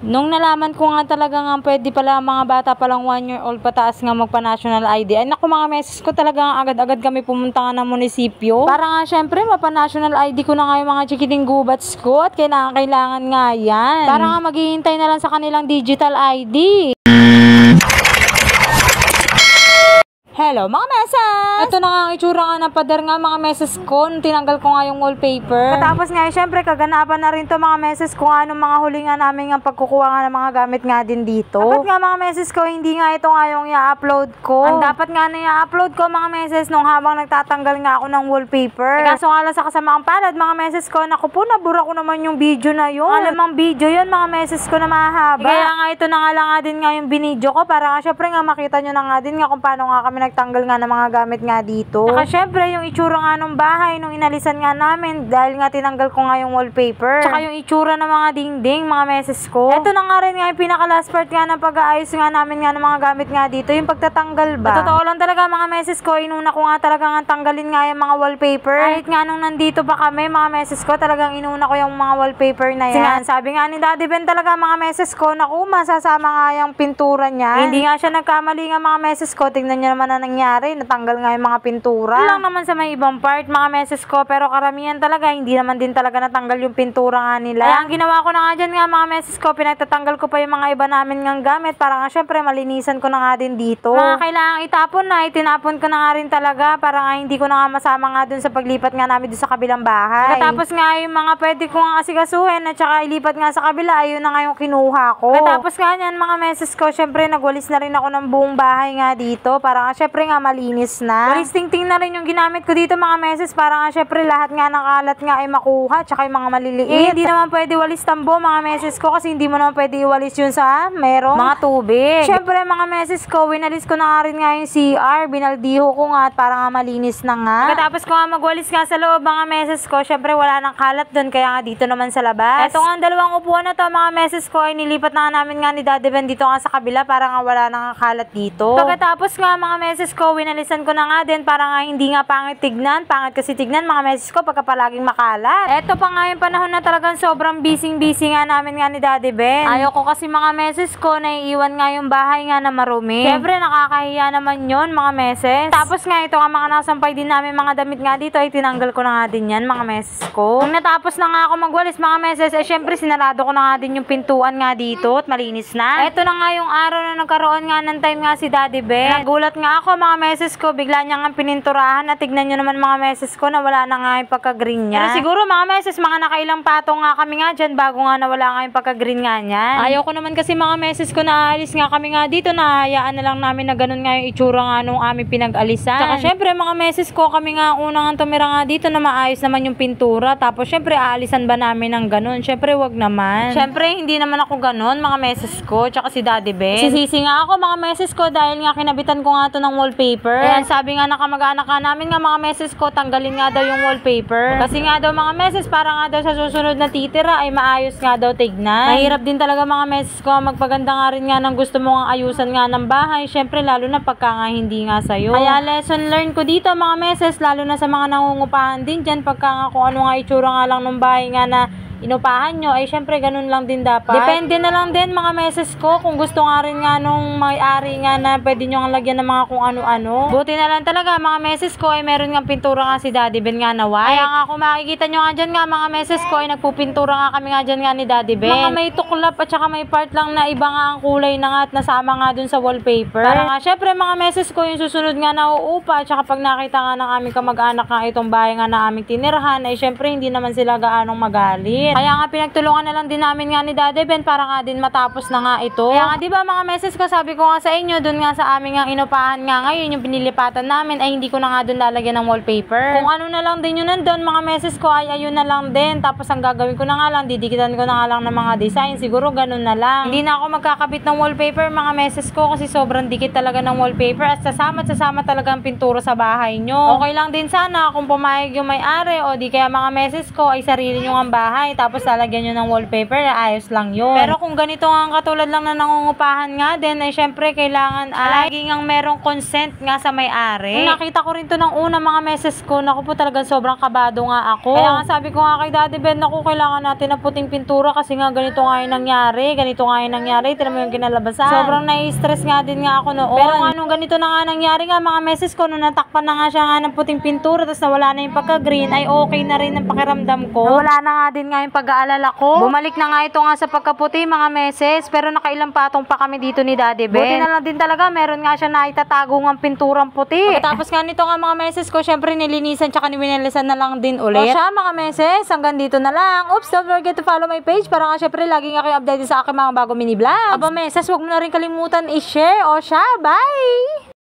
Nung nalaman ko nga talaga nga pwede pala mga bata palang 1 year old pataas nga magpa-national ID, ay naku mga meses ko, talaga nga agad-agad kami pumunta nga ng munisipyo. Para nga syempre mapa-national ID ko na nga yung mga chikiting gubats ko at kailangan nga yan. Para nga maghihintay na lang sa kanilang digital ID. Hello mga meses! Ito na nga ang itsura nga ng pader nga mga meses ko. Tinanggal ko nga yung wallpaper. Tapos nga syempre kaganapan na rin to mga meses ko nga nung mga huli nga namin nga pagkukuha nga ng mga gamit nga din dito. Dapat nga mga meses ko, hindi nga ito nga yung i-upload ko. Ang dapat nga na i-upload ko mga meses nung habang nagtatanggal nga ako ng wallpaper. Kaso nga lang sa kasamaang palad mga meses ko, naku po, nabura ko naman yung video na yun. Alamang video yun mga meses ko na mahaba. Kaya nga ito na nga lang nga din nga yung binidyo ko para nga syempre nga makita nyo na nga din nga kung paano nga kami nagtanggal nga ng mga gamit nga dito. Saka syempre yung itsura nga ng bahay nung inalisan nga namin dahil nga tinanggal ko nga yung wallpaper. Saka yung itsura ng mga dingding mga meses ko. Ito na nga rin nga yung pinaka last part nga ng pag-aayos nga namin nga ng mga gamit nga dito, yung pagtatanggal ba. Sa totoo lang talaga mga meses ko, inuna ko nga talaga nga tanggalin nga yung mga wallpaper. Kahit nga nung nandito pa kami mga meses ko, talagang inuna ko yung mga wallpaper na yan. Sabi nga ni Daddy Ben talaga mga meses ko, naku, masasama nga yung pintura niya. Hindi nga siya nagkamali nga mga meses ko. Tingnan niyo naman na nangyari, natanggal nga yung mga pintura. Lang naman sa may ibang part mga meses ko, pero karamihan talaga hindi naman din talaga natanggal yung pintura nga nila. Kaya ang ginawa ko na nga dyan nga mga meses ko, pinagtatanggal ko pa yung mga iba namin ng gamit para nga syempre malinisan ko na nga din dito. Mga kailangang itapon na, itinapon ko na nga rin talaga para nga hindi ko na nga masama nga dun sa paglipat nga namin dun sa kabilang bahay. Tapos nga yung mga pwede ko nga asikasuhin at saka ilipat nga sa kabila, ayun na nga yung kinuha ko. Tapos nga yan mga meses ko, syempre nagwalis na rin ako ng buong bahay nga dito para nga syempre nga malinis na. Walis tingting na rin yung ginamit ko dito mga meses para nga syempre lahat nga ng kalat nga ay makuha, tsaka yung mga maliliit. Hindi naman pwede walis tambo mga meses ko kasi hindi mo naman pwede iwalis yun sa merong mga tubig. Syempre mga meses ko, winalis ko na nga rin nga yung CR, binaldiho ko nga at para nga malinis na nga. Katapos ko nga magwalis nga sa loob mga meses ko, syempre wala nang kalat dun kaya nga dito naman sa labas. Ito nga ang dalawang upuan na to mga meses ko ay nilipat na nga namin nga ni Daddy Ben dito nga sa kabila para nga wala nang kalat dito. Pagkatapos nga mga meses ko, winalisan ko na nga din para nga hindi nga pangit tignan. Pangit kasi tignan mga meses ko pagka palaging makalat. Eto pa nga yung panahon na talagang sobrang busy nga namin nga ni Daddy Ben. Ayoko kasi mga meses ko naiiwan nga yung bahay nga na marumi. Siyempre nakakahiya naman yun mga meses. Tapos nga ito nga mga nasampay din namin mga damit nga dito ay tinanggal ko na nga din yan mga meses ko. Nung natapos na nga ako magwalis mga meses ay syempre sinarado ko na nga din yung pintuan nga dito at malinis na. Eto na nga yung araw na nagkaroon nga ng time nga si Daddy Ben. Nagulat nga ako mga meses ko, bigla niya nga pininturahan at tignan nyo naman mga meses ko na wala na nga yung pagka-green niya. Pero siguro mga meses, mga nakailang patong nga kami nga dyan bago nga nawala nga yung pagka-green nga niyan. Ayaw ko naman kasi mga meses ko na aalis nga kami nga dito, na hayaan na lang namin na ganun nga yung itsura nga nung aming pinag-alisan. Tsaka syempre mga meses ko, kami nga unang tumira nga dito na maayos naman yung pintura. Tapos syempre aalisan ba namin ng ganun? Syempre wag naman. Syempre hindi naman ako ganun mga meses ko, tsaka si Daddy Ben. Sisisi nga ako mga meses ko dahil nga kinabitan ko nga to ng wallpaper. Ayan, sabi nga nakamag-anak ka namin nga mga meses ko, tanggalin nga daw yung wallpaper. Kasi nga daw mga meses, para nga daw sa susunod na titira ay maayos nga daw tignan. Mahirap din talaga mga meses ko, magpaganda nga rin nga ng gusto mo nga ayusan nga ng bahay. Syempre lalo na pagka nga hindi nga sa'yo. Kaya lesson learned ko dito mga meses, lalo na sa mga nangungupahan din dyan, pagka nga kung ano nga itsura nga lang ng bahay nga na inupahan nyo, ay syempre ganun lang din dapat. Depende na lang din mga meses ko kung gusto nga rin nga nung may-ari nga na pwede nyo nga lagyan ng mga kung ano-ano. Buti na lang talaga mga meses ko ay meron nga pintura nga si Daddy Ben nga na white. Kaya nga kung makikita nyo nga dyan nga mga meses ko ay nagpupintura nga kami nga dyan nga ni Daddy Ben. Mga may tuklap at saka may part lang na iba nga ang kulay na nga at nasama nga dun sa wallpaper. Para nga syempre mga meses ko yung susunod nga na uupa at saka pag nakita nga ng aming kamag-anak nga itong bahay nga na aming tinirahan ay syempre hindi naman sila gaanong magalit. Kaya nga pinagtulungan na lang din namin nga ni Daddy Ben para nga din matapos na nga ito. Kaya nga diba mga meses ko, sabi ko nga sa inyo, dun nga sa aming nga inupahan nga ngayon, yung pinilipatan namin ay hindi ko na nga dun lalagyan ng wallpaper. Kung ano na lang din yun nandun mga meses ko ay ayun na lang din. Tapos ang gagawin ko na nga lang, didikitan ko na nga lang ng mga design. Siguro ganun na lang. Hindi na ako magkakabit ng wallpaper mga meses ko kasi sobrang dikit talaga ng wallpaper at sasama talaga ang pintura sa bahay nyo. Okay lang din sana kung pumayag yung may-ari o di kaya mga meses ko ay sarili nyo ang bahay. tapos lalagyan nyo ng wallpaper, ayos lang yun. Pero kung ganito nga katulad lang na nangungupahan nga din, ay syempre kailangan ay laging ang merong consent nga sa may-ari. Nung nakita ko rin to ng una mga meses ko, naku po talagang sobrang kabado nga ako. Kaya nga sabi ko nga kay Daddy Ben, naku kailangan natin ng puting pintura kasi nga ganito nga yung nangyari, tinan mo yung kinalabasan. Sobrang nai-stress nga din nga ako noon. Pero nga nung ganito na nga nangyari nga mga meses ko, nung natakpan na nga siya nga ng puting pintura, tapos nawala na yung pagka-green, ay okay na rin ang pakiramdam ko. Nawala na nga din nga yung pag-aalala ko. Bumalik na nga ito nga sa pagkaputi mga meses, pero nakailang patong pa kami dito ni Daddy Ben. Buti na lang din talaga, meron nga siya na itatago ng pinturang puti. Tapos nga nito nga mga meses ko, syempre nilinisan tsaka niwinilisan na lang din ulit. O siya mga meses, hanggang dito na lang. Oops, don't forget to follow my page para nga syempre lagi nga kayo updated sa aking mga bagong mini vlogs. Aba meses, huwag mo na rin kalimutan i-share. O siya, bye!